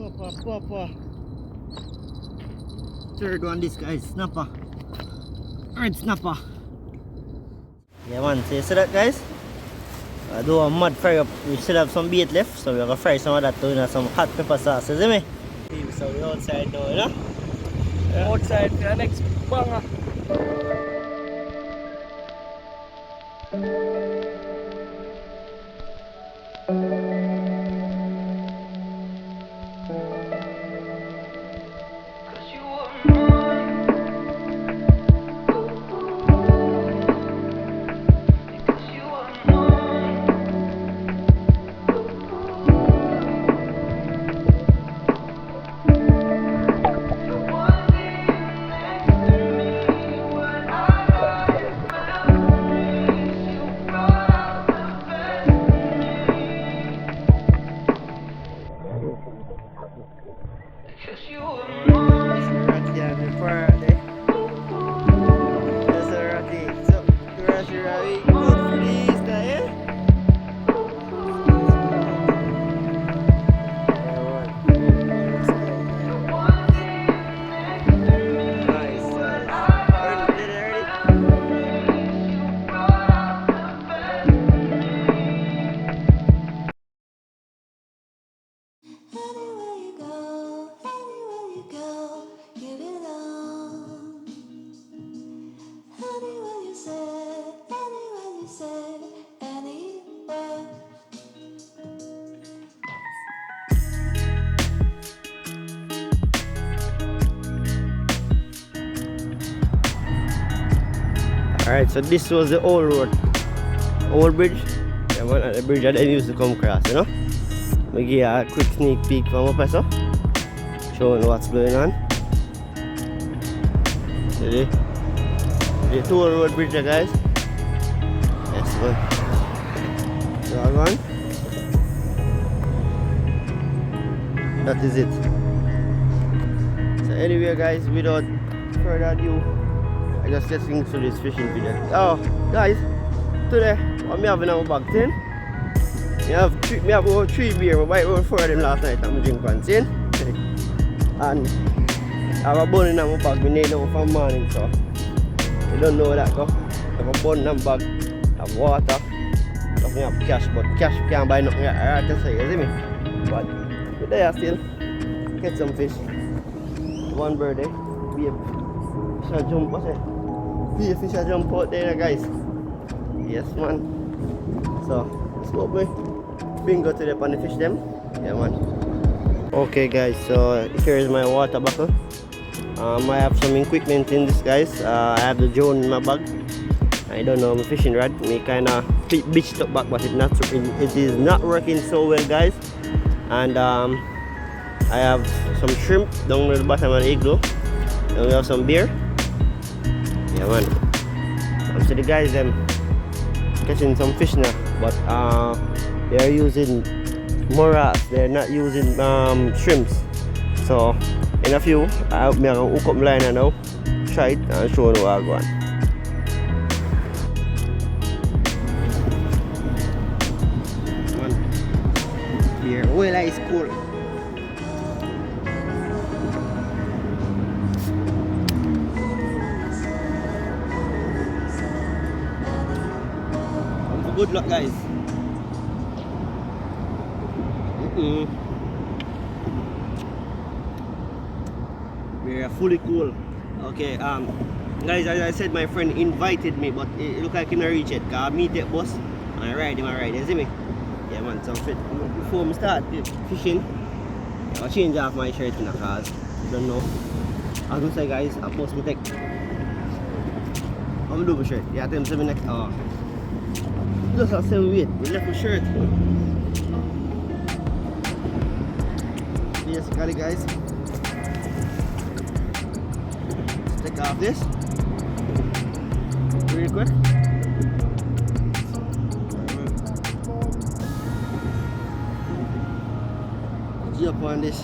Papa. Third one, this guy is snapper. Red snapper. Yeah man, so you see that guys? I do a mud fry up. We still have some bait left, so we're gonna fry some of that too, some hot pepper sauce, you see me? So we're outside now, you know? Yeah. Outside for the next banger. Alright, so this was the old road, old bridge. Yeah, man, the bridge I didn't used to come across, you know. We give you a quick sneak peek from up here, showing what's going on. See the two road bridge there, guys. Yes, man. That one. That is it. So anyway, guys, without further ado, I just getting to this fishing video. Oh, guys, today what me having on my bag tin? Me have about 3 beer. I buy about 4 of them last night. I'm drink one tin, and I have a bun in my bag. We need out for morning, so you don't know that go. I have a bun in my bag. I have water. I have cash, but cash can't buy nothing. I just say, you see me? But today I still get some fish. One birthday, babe. Fish jump, what's it? Fish jump out there, guys. Yes, man. So let's go, boy. Finger to the pan fish them. Yeah, man. Okay, guys. So here is my water bottle. I have some equipment in this, guys. I have the drone in my bag. I don't know my fishing rod. Me kind of bitched up back, but it is not working so well, guys. And I have some shrimp down at the bottom of the igloo. And we have some beer. Yeah, man. So the guys them catching some fish now, but they are using moras. They're not using shrimps. So in a few, I'm gonna hook up line now, try it and show you what I'm going. Beer, well, it's cool. Good luck, guys. We are fully cool. Okay, guys, as I said, my friend invited me, but it look like he not reach it. Cause me take bus and I ride him, you see me? Yeah, man. So before I start fishing, I'll change off my shirt in the cars. You don't know. I was gonna say, guys, I'll post my tech. I'm gonna do my shirt. Yeah, tell me next. Just the same weight. We left my shirt. Basically, guys, let's take off this real quick. G up on this.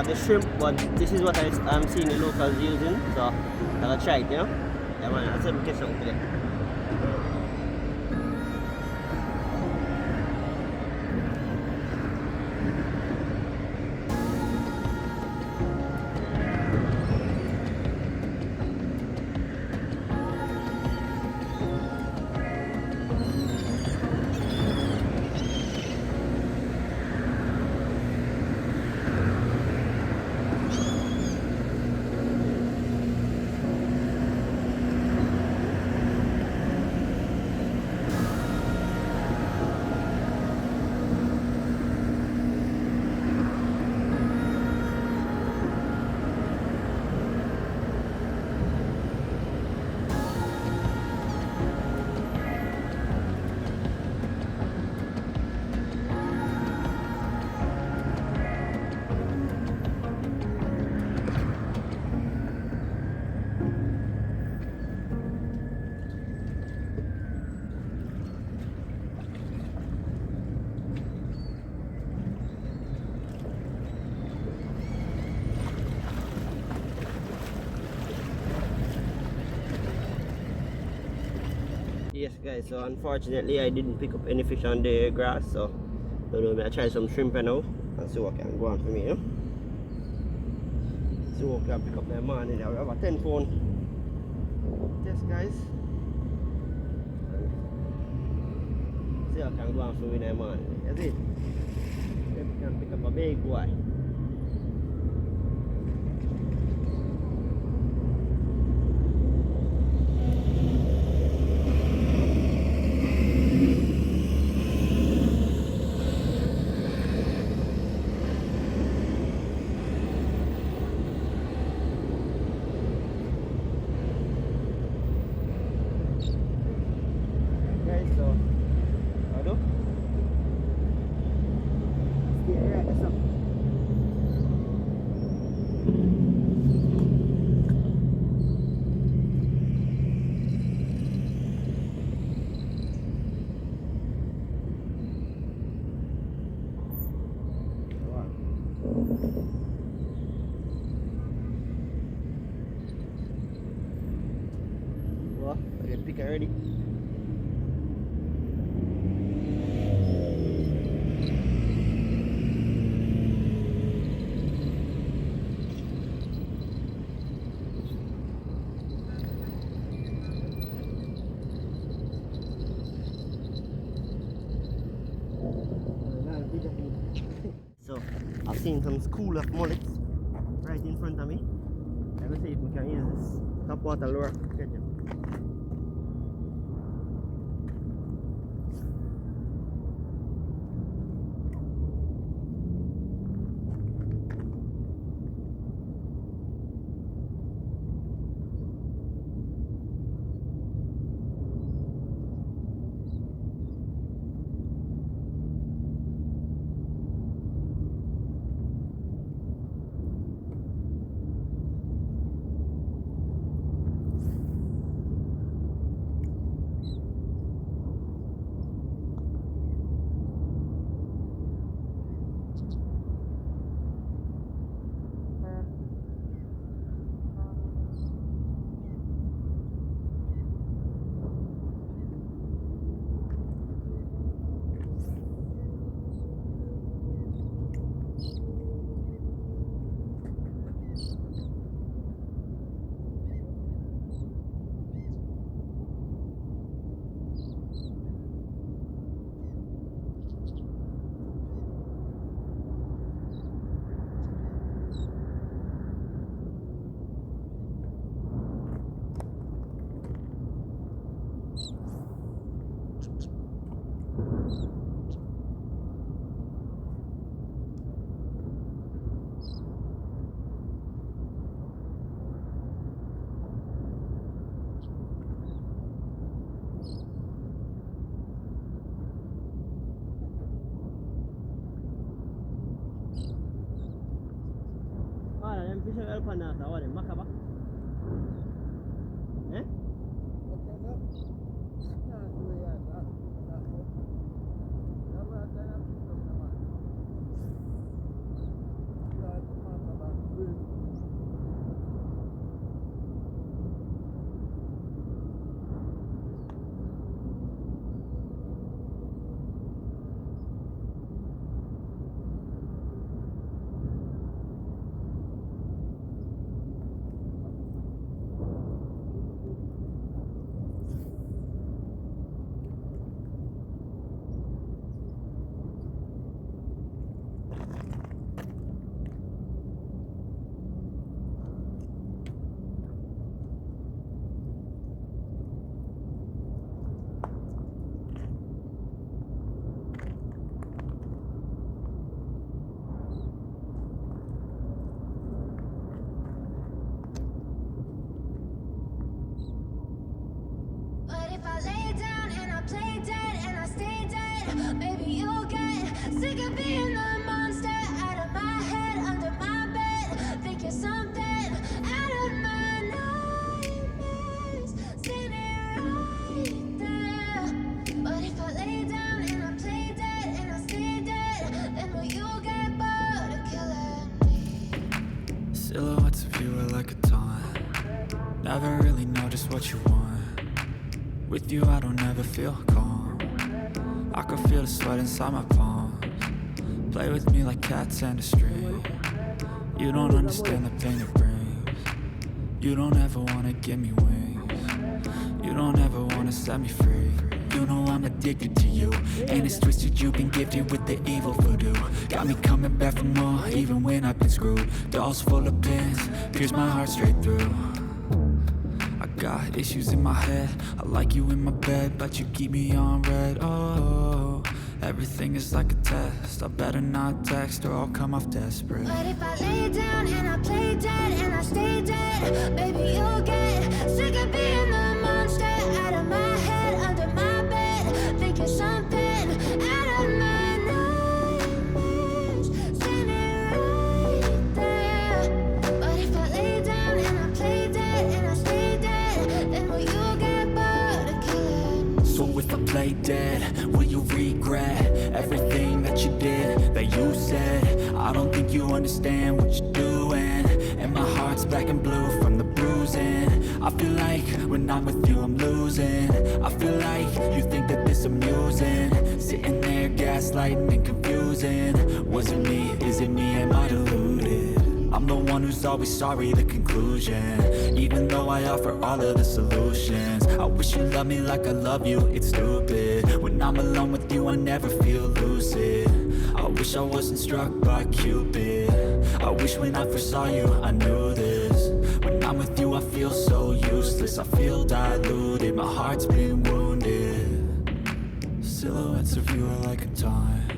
have the shrimp, but this is what I'm seeing the locals using, so I'm gonna try it, you know? Yeah man, I'll see if we get something today. Yes guys, so unfortunately I didn't pick up any fish on the grass, so I try some shrimp now and see what can go on for me, you know? See what can pick up my morning. We have a 10 phone. Yes guys. See what can go on for me in the morning. That's it. Maybe we can pick up a big boy. Well, I didn't pick it already. So I've seen some school of mullets right in front of me. Let me see if we can use this top water lure to catch them. Fish oil pan nasa wala makaba. Eh? Silhouettes of you are like a taunt. Never really know just what you want. With you I don't ever feel calm. I can feel the sweat inside my palms. Play with me like cats and a string. You don't understand the pain it brings. You don't ever wanna give me wings. You don't ever wanna set me free. You know I'm addicted to you, and it's twisted, you've been gifted with the evil voodoo. Got me coming back for more, even when I've been screwed. Dolls full of pins, pierce my heart straight through. I got issues in my head, I like you in my bed, but you keep me on red. Oh, everything is like a test, I better not text or I'll come off desperate. But if I lay down and I play dead and I stay dead, baby you'll get sick of being the monster out of my head, under my bed, thinking something out of my nightmares, standing right there. But if I lay down and I play dead and I stay dead, then will you get bored of killing me? So if I play dead, will you regret everything that you did, that you said? I don't think you understand what you're doing, and my heart's black and blue from the bruising. I feel like when I'm with you I'm losing. I feel like you think that this amusing, sitting there gaslighting and confusing. Was it me? Is it me? Am I deluded? I'm the one who's always sorry, the conclusion, even though I offer all of the solutions. I wish you loved me like I love you, it's stupid. When I'm alone with you I never feel lucid. I wish I wasn't struck by Cupid. I wish when I first saw you I knew this. When I'm with you I feel so useless, I feel diluted, my heart's been wounded. Silhouettes of you are like a taunt.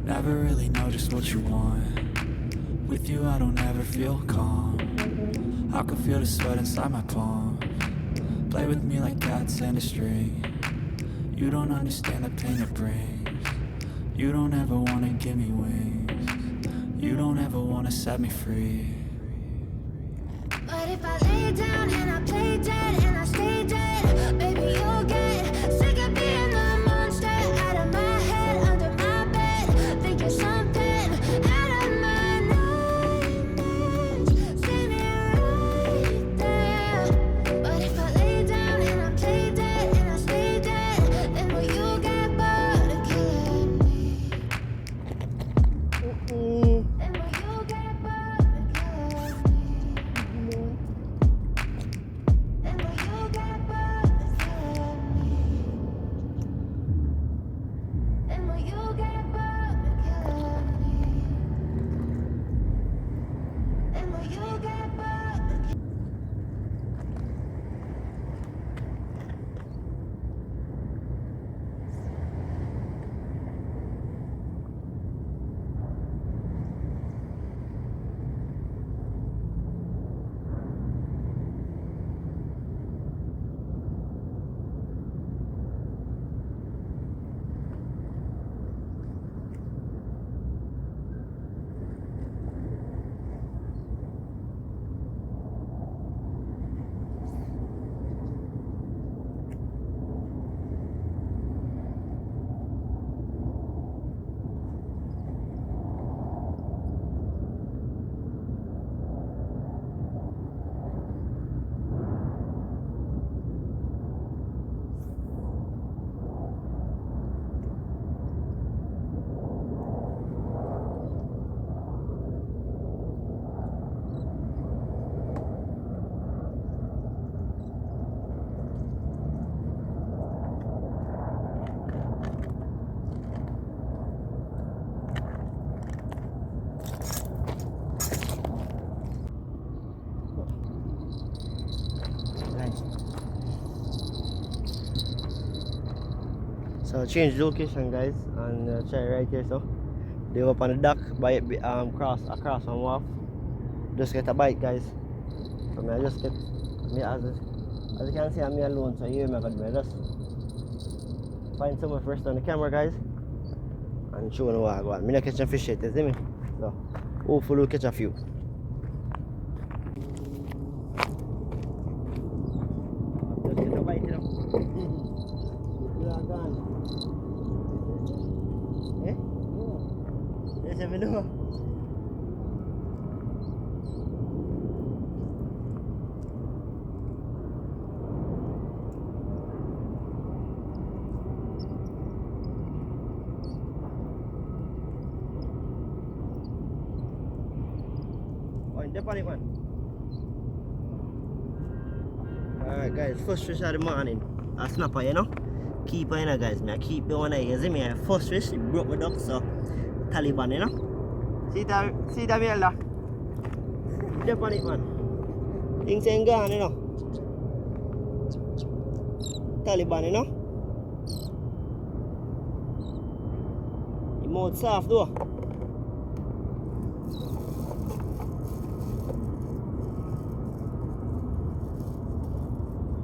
Never really know just what you want. With you I don't ever feel calm. I can feel the sweat inside my palms. Play with me like cats and a string. You don't understand the pain it brings. You don't ever wanna give me wings. You don't ever wanna set me free. But if I lay down and I play dead and I stay dead, baby you'll get sick of being the monster out of my head, under my bed, thinking something out of my nightmares, standing right there. But if I lay down and I play dead and I stay dead, then will you get bored of killing me? Then will you get bored of killing me? Then will you get bored of killing me? Then will you get bored of killing me? Then will you get bored of killing me? So change location guys, and try right here. So they up on the dock by cross across from wharf. Just get a bite guys. So me I just get me as you can see I'm me alone, so you me I just find somewhere first on the camera guys and show you what I go on. Me not catch a fish yet, you see me? So hopefully we'll catch a few. Just get a bite, you know. You are gone. Eh? Yes, I know. Step on it, man. Alright, guys, first fish of the morning. A snapper, you know? Keep on, you know, guys. I keep the one eye. You see me? First fish, it broke my duck, so Taliban, you know? See that, Melda? Step on it, man. Things ain't gone, you know? Taliban, you know? Your mouth soft, though.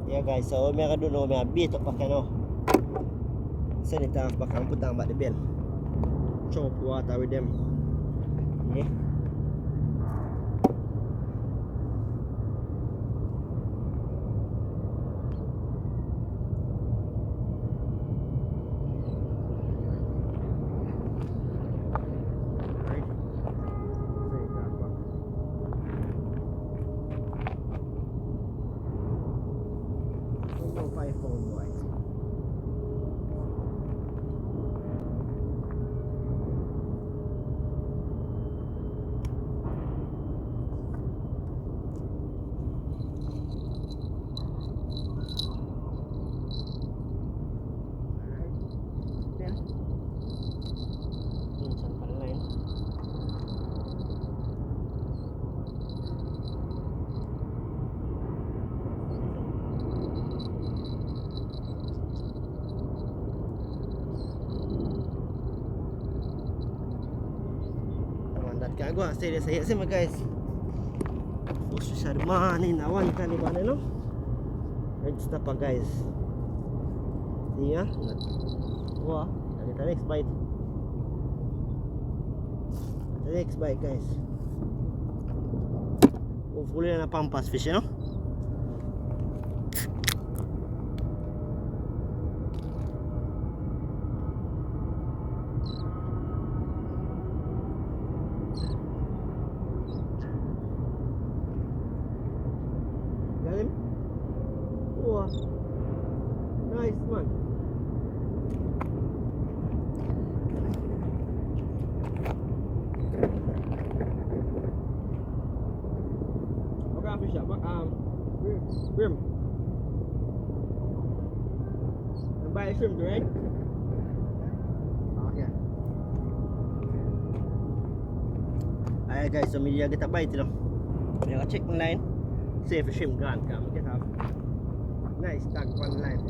Yeah, guys, so what I'm going to do now, I'm beat up back now. Send it off back and put on back the bell. Chop water with them. Yeah. Right. Send it off back. No 5 pound boy. Can't go and stay there. So you see me, guys. First fish of the morning. I want Taliban, you know. Red snapper, guys. See ya? Wow. I get the next bite. The next bite, guys. Hopefully, a pampas fish, you know. Got him? Oh, nice one. What kind of fish that? Shrimp. And buy a shrimp, right? Okay. Alright, guys, so me get a bite, you know. I'm gonna check my line. See if the shrimp gone, come get up. Nice tag on the line.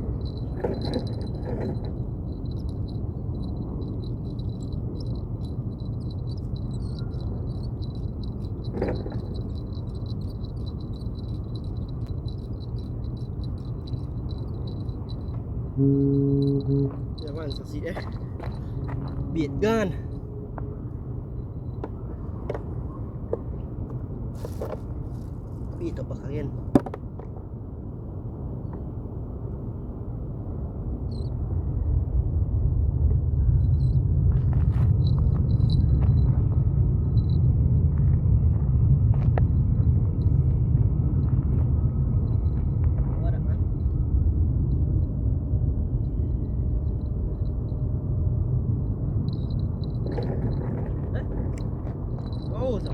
Yeah, man, so see there. Bait gone. Bait up back again. What up, man? Oh, so.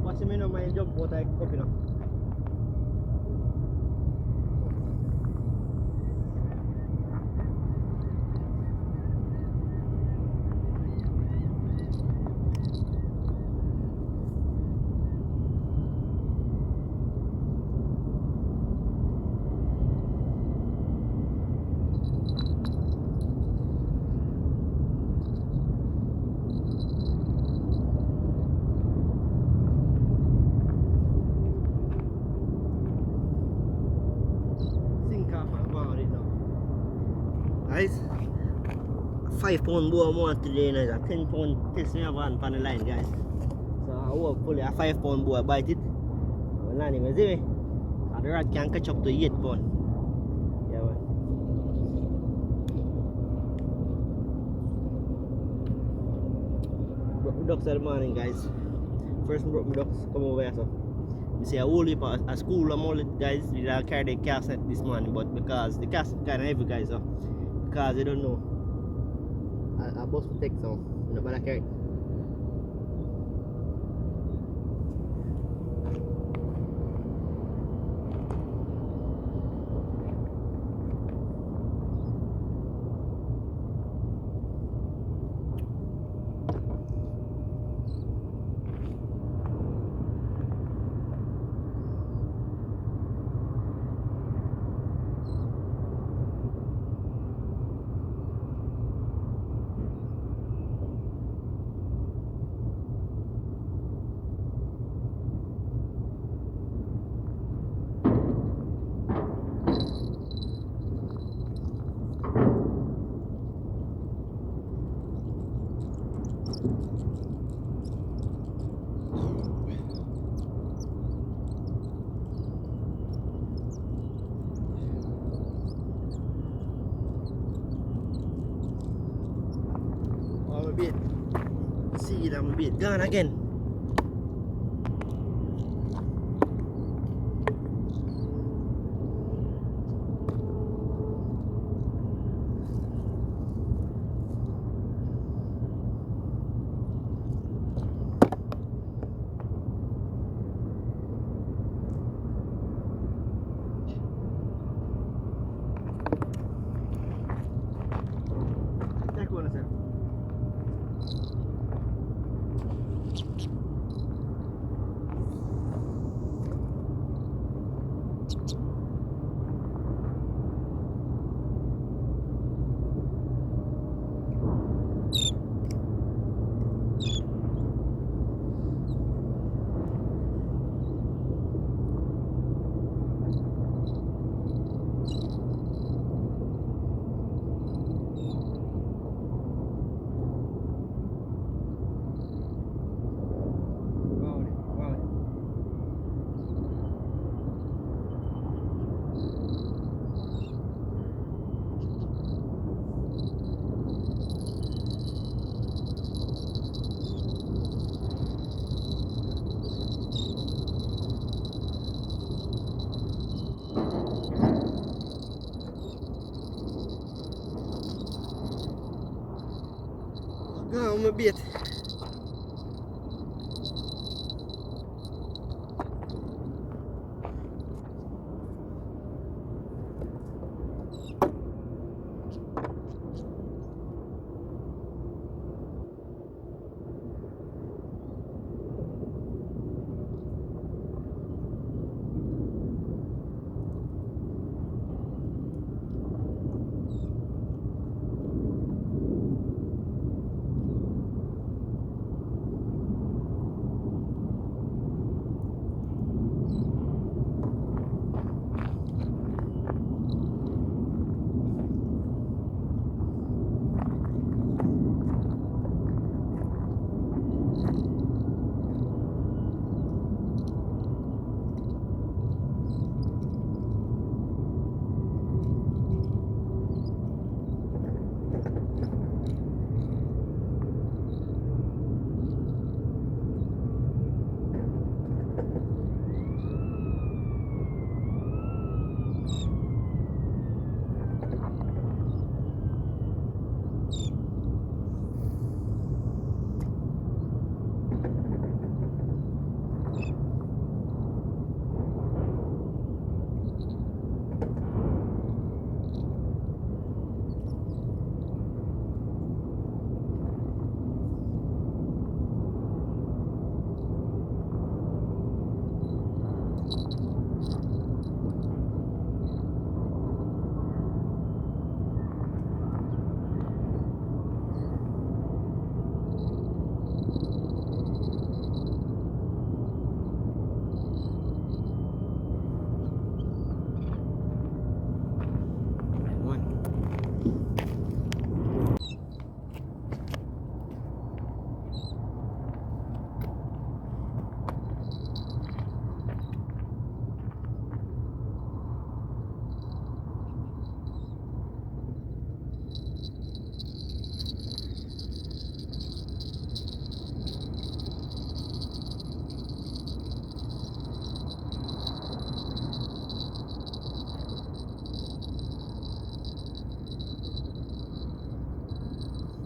Watch me know my job what I copy now. Guys, 5 pound boa more today, and a 10 pound test me have on the line, guys. So I hopefully a 5 pound boa bite it. Well, not even see me. And the rod can catch up to 8 pound. Yeah, man. Broke my ducks in the morning, guys. First broke my ducks, come over here, so. You see a whole heap of a school of mullet, guys. We carry the cast net this morning, but because the cast kind of heavy, guys, so cause you don't know. I bus will take some. You know, but I carry. Oh, a bit. See it, I'm a bit gone again. Take one, sir. Go on a bit.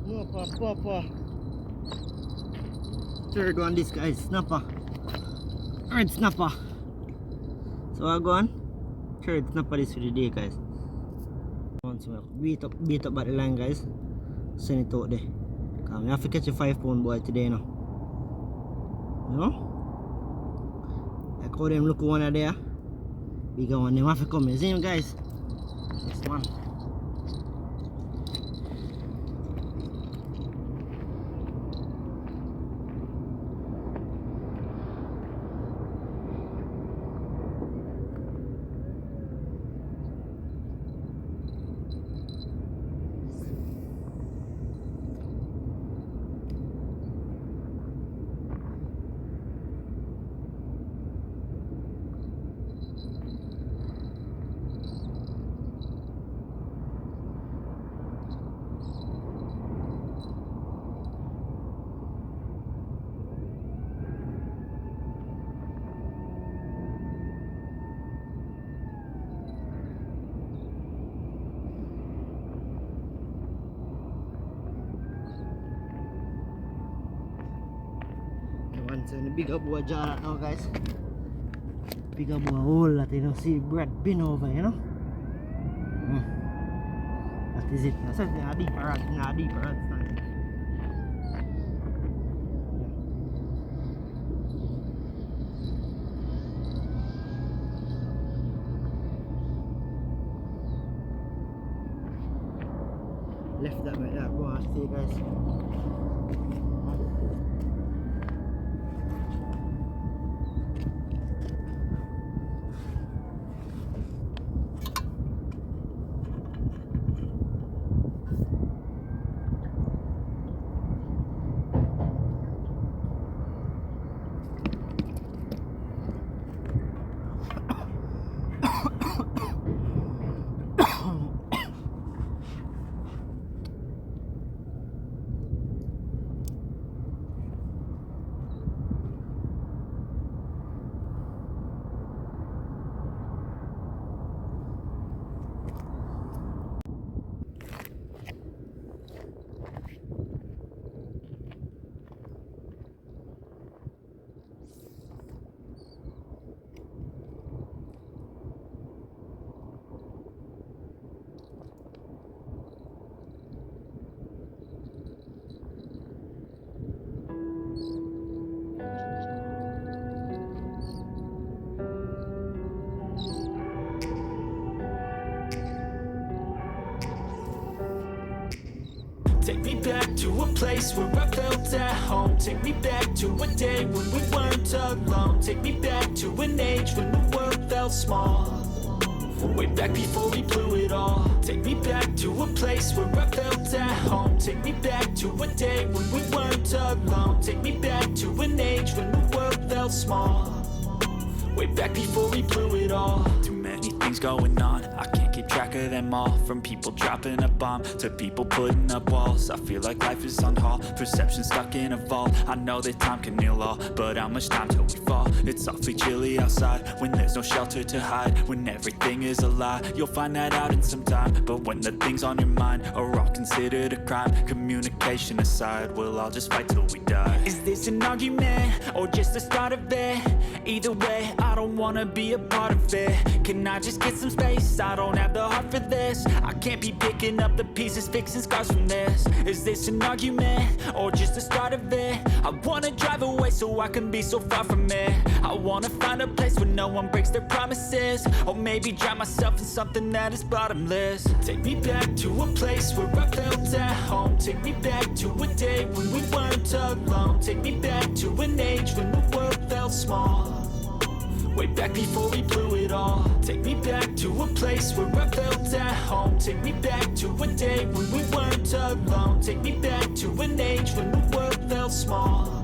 No, papa. Third one, this guy is snapper. Red snapper. So I go on. Third snapper this for the day, guys. Once more, beat up by the line, guys. Send it out there. Cause we have to catch a 5 pound boy today now. You know? Like how them look one there. Bigger one, them have to come. You see him, guys? This one. So the bigger boy jar now, guys. Bigger boy whole lot, you know. See bread bin over, you know. That is it. That's it. Not deeper rod time. Left that like that, boy. See you guys. Take me back to a place where I felt at home. Take me back to a day when we weren't alone. Take me back to an age when the world felt small. Way back before we blew it all. Take me back to a place where I felt at home. Take me back to a day when we weren't alone. Take me back to an age when the world felt small. Way back before we blew it all. Too many things going on, I can't keep track of them all. From people dropping a bomb to people putting up walls. I feel like life is on hold, perception stuck in a vault. I know that time can heal all, but how much time till we fall? It's awfully chilly outside when there's no shelter to hide. When everything is a lie, you'll find that out in some time. But when the things on your mind are all considered a crime, communication aside, we'll all just fight till we die. Is this an argument or just the start of it? Either way, I don't wanna be a part of it. Can I just get some space? I don't have the heart for this. I can't be picking up the pieces, fixing scars from this. Is this an argument or just the start of it? I wanna drive away so I can be so far from it. I wanna find a place where no one breaks their promises. Or maybe drown myself in something that is bottomless. Take me back to a place where I felt at home. Take me back to a day when we weren't alone. Take me back to an age when the world felt small. Way back before we blew it all. Take me back to a place where I felt at home. Take me back to a day when we weren't alone. Take me back to an age when the world felt small.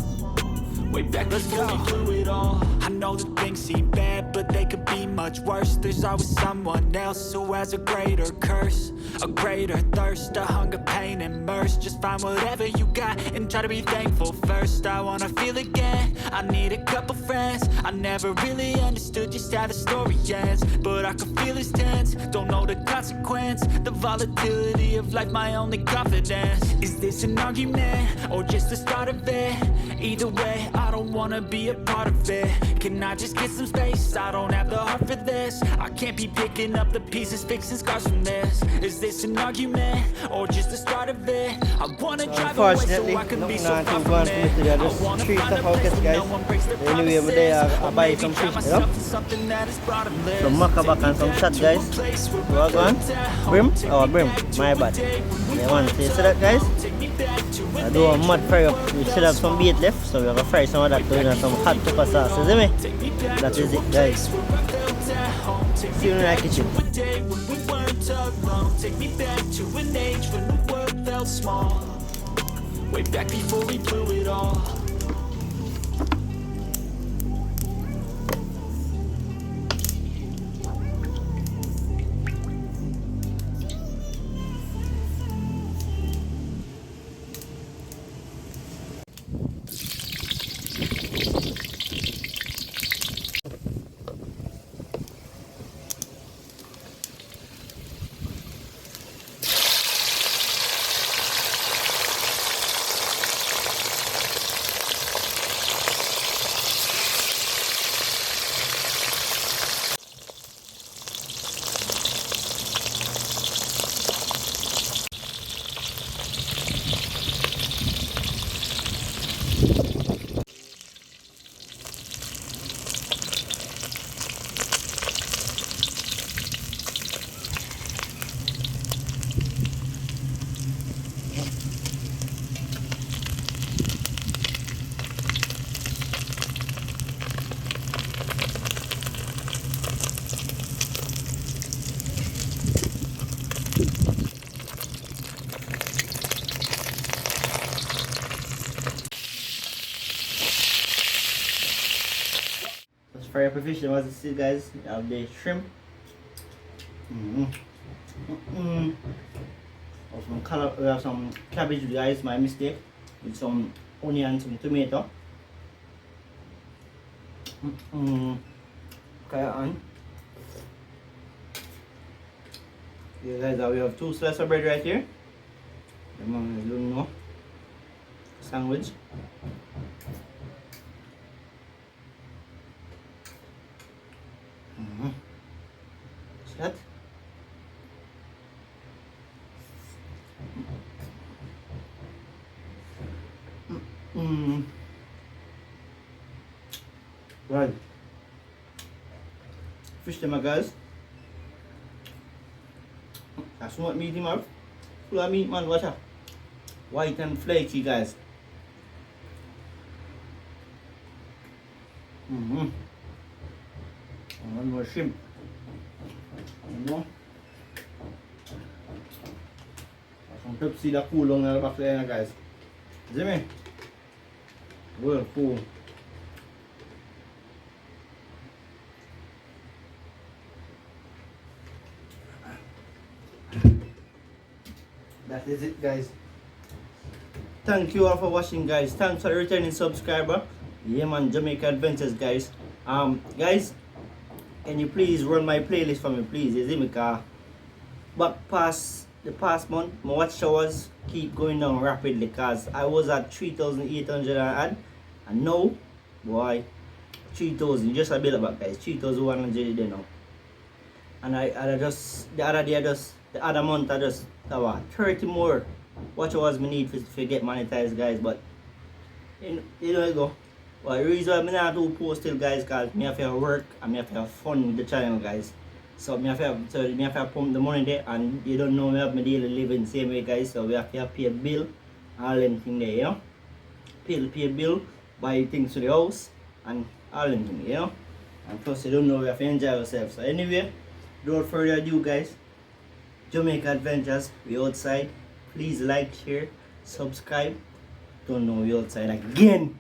Way back before we blew it all. I know that things seem bad, but they could be much worse. There's always someone else who has a greater curse, a greater thirst, a hunger, pain, and mercy. Just find whatever you got and try to be thankful first. I wanna feel again, I need a couple friends. I never really understood just how the story ends, but I can feel it's tense, don't know the consequence. The volatility of life, my only confidence. Is this an argument, or just the start of it? Either way, I don't wanna be a part of it. Can I just get some space? I don't have the heart for this. I can't be picking up the pieces, fixing scars from this. Is this an argument, or just the start of it? I wanna drive away Unfortunately, so I can be so nothing far from going it. to I just wanna treat find the a place focus, where guys. no one breaks their Anyway, over there, promises. I Or buy maybe some try fish, you know? myself in something that is bottomless. Some macabac and some shad, guys. What one? Brim? Oh, brim. My bad. They want to see that, guys? I do a mud fry up. We still have some bait left, so we're gonna fry some of that too, and some hot pepper sauce, you see me? That is it, guys. See you in the kitchen. Take me back to an age when the world felt small, way back before we blew it all. Let's fry up a fish. As you see, guys, we have the shrimp. We have some cabbage, guys, my mistake, with some onion, some tomato. Okay, on. Yeah, guys, we have 2 slices of bread right here. You don't know. Sandwich. See that? Right. Fish them, guys. That's what meat him out. Full of meat, man. Watch out. White and flaky, guys. And one more shrimp. One more. Some Pepsi na kulong na back there, guys. See me? Well, cool. That is it, guys. Thank you all for watching, guys. Thanks for the returning subscriber. Yeah, man, Jamaica Adventures, guys. Guys, can you please run my playlist for me, please? You see me, car the past month, my watch hours keep going down rapidly, because I was at 3,800 and now, boy, 3,000, just a bit back, guys. 3,100 there now. And I just, the other month, I just, 30 more watch hours me need to get monetized, guys. But you know you go. Well, the reason why I not do post still, guys, because I have to work and I have to have fun with the channel, guys. So I have to pump the money there, and you don't know me have my daily living same way, guys. So we have to pay a bill, all them things there, you know. Pay a bill, buy things to the house, and all them things, you know. And plus you don't know, we have to enjoy ourselves. So anyway, without further ado, guys, Jamaica Adventures, we outside. Please like, share, subscribe. Don't know we outside again.